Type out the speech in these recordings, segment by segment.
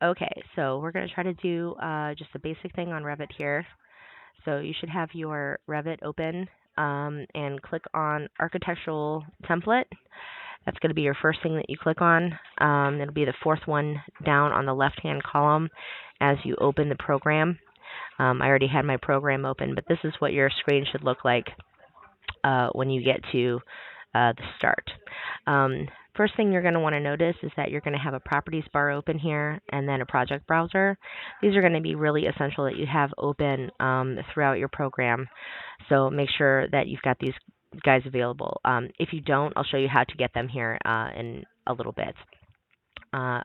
Okay, so we're going to try to do just a basic thing on Revit here. So you should have your Revit open and click on Architectural Template. That's going to be your first thing that you click on. It'll be the fourth one down on the left-hand column as you open the program. I already had my program open, but this is what your screen should look like when you get to the start. First thing you're going to want to notice is that you're going to have a properties bar open here and then a project browser. These are going to be really essential that you have open throughout your program. So make sure that you've got these guys available. If you don't, I'll show you how to get them here in a little bit.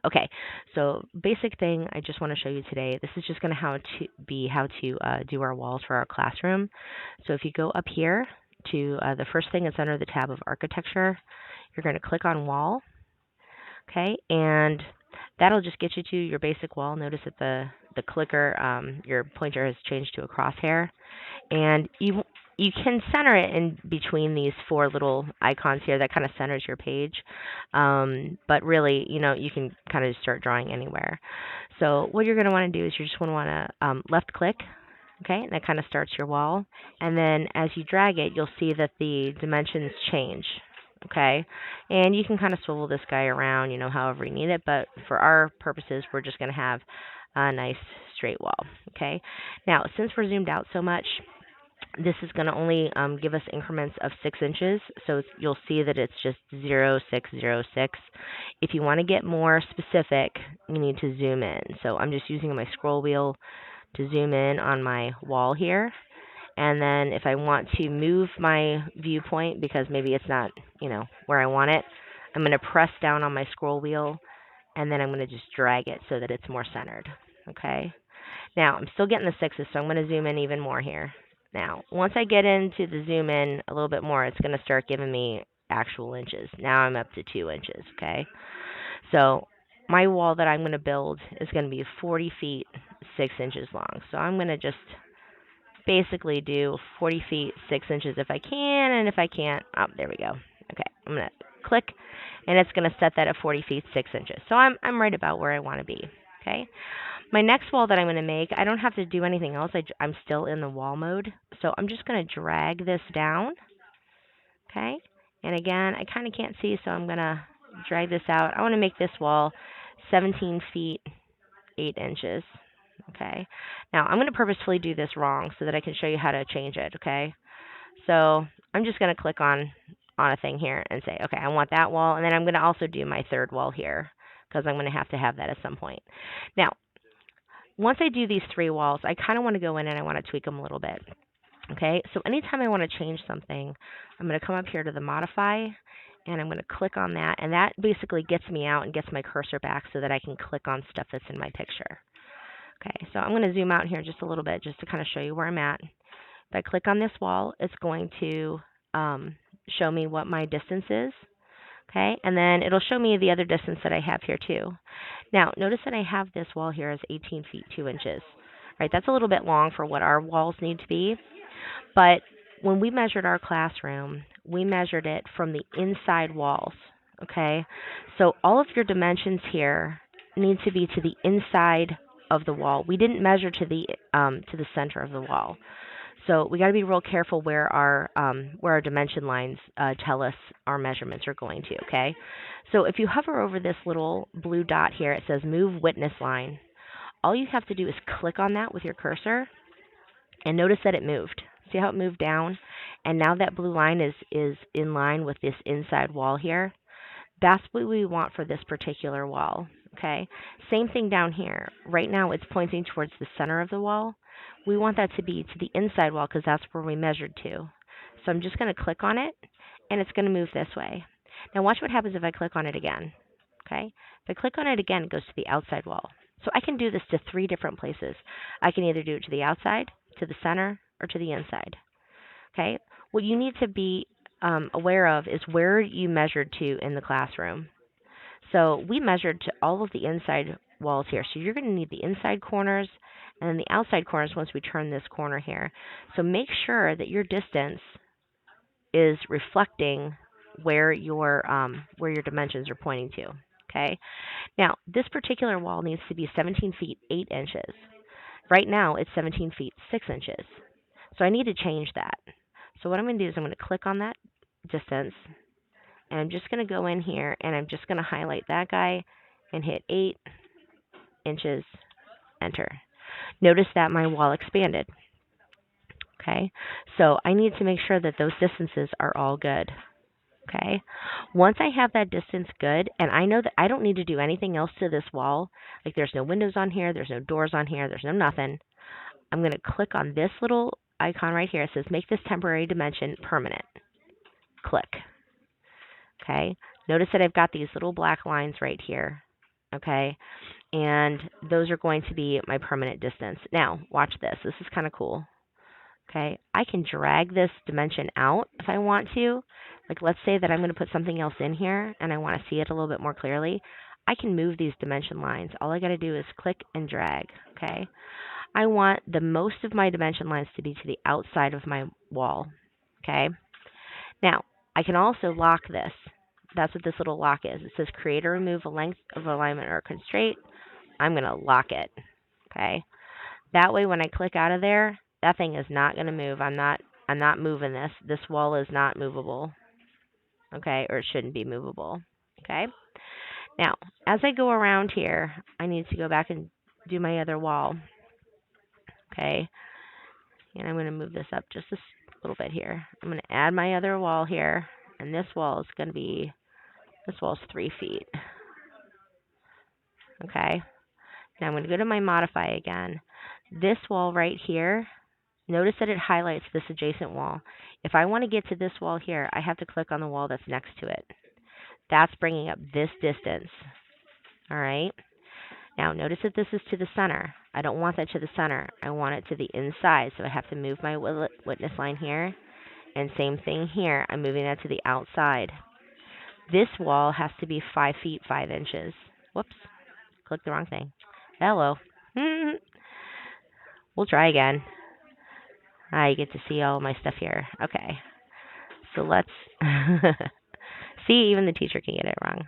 Okay, so basic thing I just want to show you today. This is just going to how to do our walls for our classroom. So if you go up here to the first thing that's under the tab of architecture, you're going to click on wall. Okay, and that'll just get you to your basic wall. Notice that the clicker, your pointer has changed to a crosshair, and you can center it in between these four little icons here. That kind of centers your page. But really, you can kind of just start drawing anywhere. So what you're going to want to do is you just want to left click. Okay, and that kind of starts your wall. And then as you drag it, you'll see that the dimensions change. Okay, and you can kind of swivel this guy around, however you need it. But for our purposes, we're just going to have a nice straight wall. Okay, now since we're zoomed out so much, this is going to only give us increments of 6 inches, so you'll see that it's just 0, 6, 0, 6. If you want to get more specific, you need to zoom in. So I'm just using my scroll wheel to zoom in on my wall here. And then if I want to move my viewpoint because maybe it's not, where I want it, I'm going to press down on my scroll wheel, and then I'm going to just drag it so that it's more centered. Okay. Now, I'm still getting the 6s, so I'm going to zoom in even more here. Now, once I get into the zoom in a little bit more, it's going to start giving me actual inches. Now I'm up to 2 inches, okay? So my wall that I'm going to build is going to be 40 feet, 6 inches long. So I'm going to just basically do 40 feet, 6 inches if I can, and if I can't, oh, there we go. Okay, I'm going to click, and it's going to set that at 40 feet, 6 inches. So I'm right about where I want to be, okay? My next wall that I'm going to make, I don't have to do anything else. I'm still in the wall mode. So I'm just going to drag this down. Okay. And again, I kind of can't see, so I'm going to drag this out. I want to make this wall 17 feet, 8 inches. Okay. Now, I'm going to purposefully do this wrong so that I can show you how to change it. Okay. So I'm just going to click on a thing here and say, okay, I want that wall. And then I'm going to also do my third wall here because I'm going to have that at some point. Now, once I do these 3 walls, I kind of want to go in and I want to tweak them a little bit. Okay, so anytime I want to change something, I'm going to come up here to the modify, and I'm going to click on that, and that basically gets me out and gets my cursor back so that I can click on stuff that's in my picture. Okay, so I'm going to zoom out here just a little bit just to kind of show you where I'm at. If I click on this wall, it's going to show me what my distance is. Okay, and then it'll show me the other distance that I have here too. Now, notice that I have this wall here as 18 feet 2 inches. Right, that's a little bit long for what our walls need to be. But when we measured our classroom, we measured it from the inside walls. Okay, so all of your dimensions here need to be to the inside of the wall. We didn't measure to the center of the wall. So we got to be real careful where our dimension lines tell us our measurements are going to, okay? So if you hover over this little blue dot here, it says Move Witness Line. All you have to do is click on that with your cursor, and notice that it moved. See how it moved down? And now that blue line is in line with this inside wall here. That's what we want for this particular wall, okay? Same thing down here. Right now it's pointing towards the center of the wall. We want that to be to the inside wall because that's where we measured to. So I'm just going to click on it, and it's going to move this way. Now watch what happens if I click on it again, okay? If I click on it again, it goes to the outside wall. So I can do this to 3 different places. I can either do it to the outside, to the center, or to the inside, okay? What you need to be aware of is where you measured to in the classroom. So we measured to all of the inside walls here. So you're going to need the inside corners and then the outside corners once we turn this corner here. So make sure that your distance is reflecting where your dimensions are pointing to. Okay. Now, this particular wall needs to be 17 feet 8 inches. Right now, it's 17 feet 6 inches. So I need to change that. So what I'm going to do is I'm going to click on that distance, and I'm just going to go in here, and I'm just going to highlight that guy and hit 8 inches, enter. Notice that my wall expanded. Okay, so I need to make sure that those distances are all good. Okay, once I have that distance good, and I know that I don't need to do anything else to this wall, like there's no windows on here, there's no doors on here, there's no nothing, I'm going to click on this little icon right here. It says make this temporary dimension permanent. Click. Okay, notice that I've got these little black lines right here. Okay, and those are going to be my permanent distance. Now, watch this. This is kind of cool. Okay, I can drag this dimension out if I want to. Like, let's say that I'm going to put something else in here and I want to see it a little bit more clearly. I can move these dimension lines. All I got to do is click and drag. Okay, I want the most of my dimension lines to be to the outside of my wall. Okay, now I can also lock this. That's what this little lock is. It says create or remove a length of alignment or constraint. I'm going to lock it. Okay, that way when I click out of there, that thing is not going to move. I'm not moving this. This wall is not movable. Okay, or it shouldn't be movable. Okay. Now, as I go around here, I need to go back and do my other wall. Okay. And I'm going to move this up just a little bit here. I'm going to add my other wall here, and this wall is going to be, this wall is 3 feet. Okay. Now I'm going to go to my modify again. This wall right here, notice that it highlights this adjacent wall. If I want to get to this wall here, I have to click on the wall that's next to it. That's bringing up this distance. All right. Now notice that this is to the center. I don't want that to the center. I want it to the inside, so I have to move my witness line here. And same thing here. I'm moving that to the outside. This wall has to be 5 feet 5 inches. Whoops. Clicked the wrong thing. Hello. We'll try again. You get to see all my stuff here. Okay. So let's see, even the teacher can get it wrong.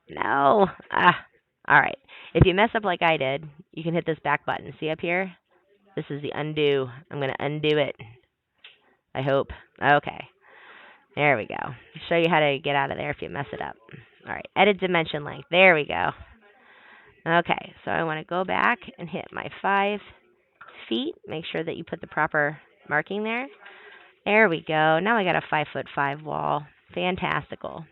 No. All right. If you mess up like I did, you can hit this back button. See up here? This is the undo. I'm going to undo it. I hope. Okay. There we go. Show you how to get out of there if you mess it up. All right. Edit dimension length. There we go. Okay. So I want to go back and hit my 5 feet. Make sure that you put the proper marking there. There we go. Now I got a 5'5" wall. Fantastical.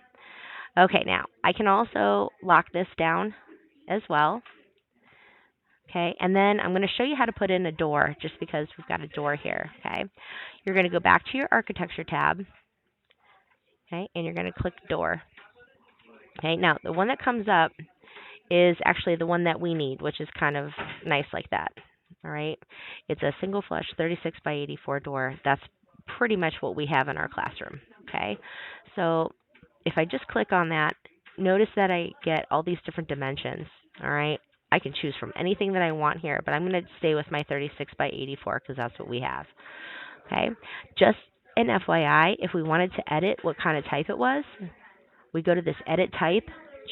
Okay, now I can also lock this down as well. Okay, and then I'm going to show you how to put in a door just because we've got a door here. Okay, you're going to go back to your architecture tab. Okay, and you're going to click door. Okay, now the one that comes up is actually the one that we need, which is kind of nice like that. All right, it's a single flush 36 by 84 door. That's pretty much what we have in our classroom. Okay, so if I just click on that, notice that I get all these different dimensions. All right, I can choose from anything that I want here, but I'm going to stay with my 36 by 84 because that's what we have. Okay, just an FYI, if we wanted to edit what kind of type it was, we go to this edit type.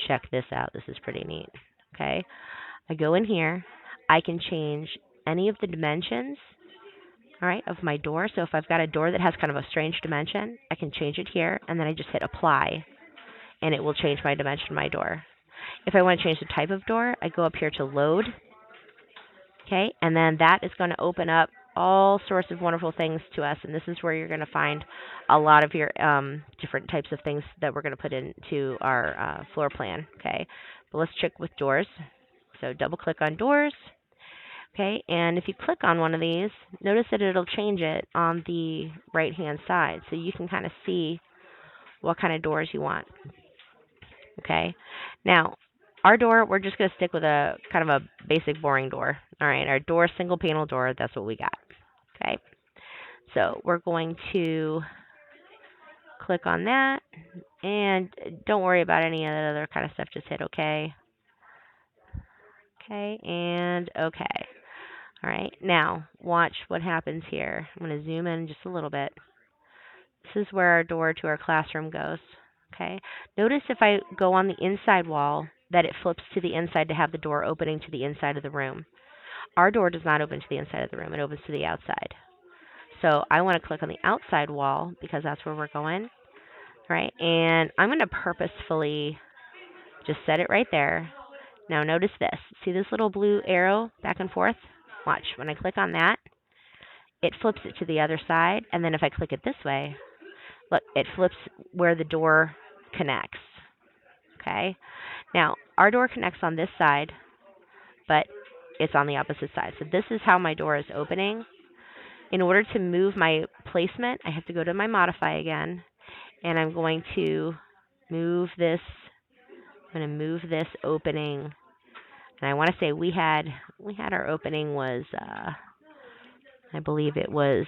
Check this out. This is pretty neat. Okay, I go in here. I can change any of the dimensions, all right, of my door. So if I've got a door that has kind of a strange dimension, I can change it here, and then I just hit apply, and it will change my dimension of my door. If I want to change the type of door, I go up here to load, okay, and then that is going to open up all sorts of wonderful things to us, and this is where you're going to find a lot of your different types of things that we're going to put into our floor plan, okay. But let's check with doors. So double click on doors, okay, and if you click on one of these, notice that it'll change it on the right hand side, so you can kind of see what kind of doors you want. Okay, now our door, we're just going to stick with a kind of a basic boring door. All right, our door, single panel door, that's what we got. Okay, so we're going to click on that, and don't worry about any of that other kind of stuff, just hit OK. Okay, and OK. All right, now watch what happens here. I'm going to zoom in just a little bit. This is where our door to our classroom goes. Okay. Notice if I go on the inside wall that it flips to the inside to have the door opening to the inside of the room. Our door does not open to the inside of the room. It opens to the outside. So I want to click on the outside wall because that's where we're going, right? And I'm going to purposefully just set it right there. Now notice this. See this little blue arrow back and forth? Watch. When I click on that, it flips it to the other side. And then if I click it this way, look, it flips where the door connects. Okay? Now, our door connects on this side, but it's on the opposite side. So this is how my door is opening. In order to move my placement, I have to go to my modify again, and I'm going to move this. I'm going to move this opening, and I want to say we had our opening was I believe it was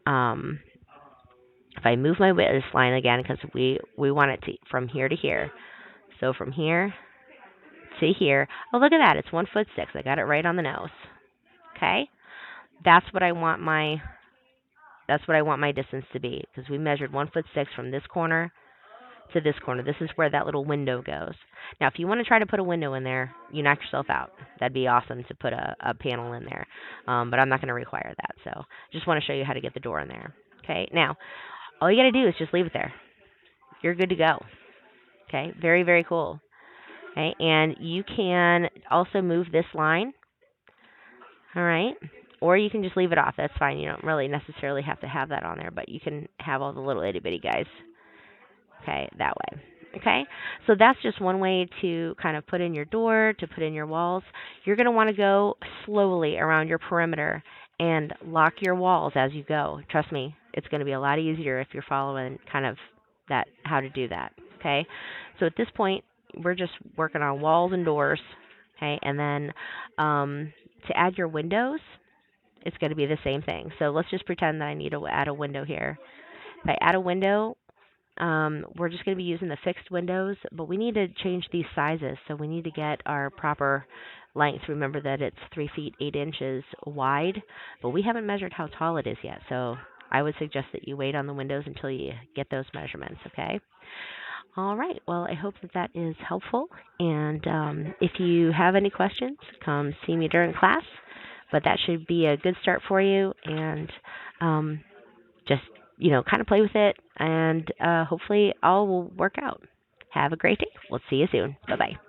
if I move my witness line again because we want it to from here to here. So from here to here. Oh, look at that! It's 1'6". I got it right on the nose. Okay, that's what I want my distance to be because we measured 1'6" from this corner to this corner. This is where that little window goes. Now, if you want to try to put a window in there, you knock yourself out. That'd be awesome to put a panel in there, but I'm not going to require that. So just want to show you how to get the door in there. Okay, now all you got to do is just leave it there. You're good to go. Okay, very, very cool. Okay, and you can also move this line. All right. Or you can just leave it off. That's fine. You don't really necessarily have to have that on there, but you can have all the little itty bitty guys. Okay, that way. Okay, so that's just one way to kind of put in your door, to put in your walls. You're going to want to go slowly around your perimeter and lock your walls as you go. Trust me, it's going to be a lot easier if you're following kind of that, how to do that. Okay, so at this point, we're just working on walls and doors. Okay, and then to add your windows, it's going to be the same thing. So let's just pretend that I need to add a window here. If I add a window, we're just going to be using the fixed windows, but we need to change these sizes. So we need to get our proper length. Remember that it's 3 feet 8 inches wide, but we haven't measured how tall it is yet. So I would suggest that you wait on the windows until you get those measurements, okay? All right. Well, I hope that that is helpful. And if you have any questions, come see me during class. But that should be a good start for you. And just, kind of play with it. And hopefully all will work out. Have a great day. We'll see you soon. Bye-bye.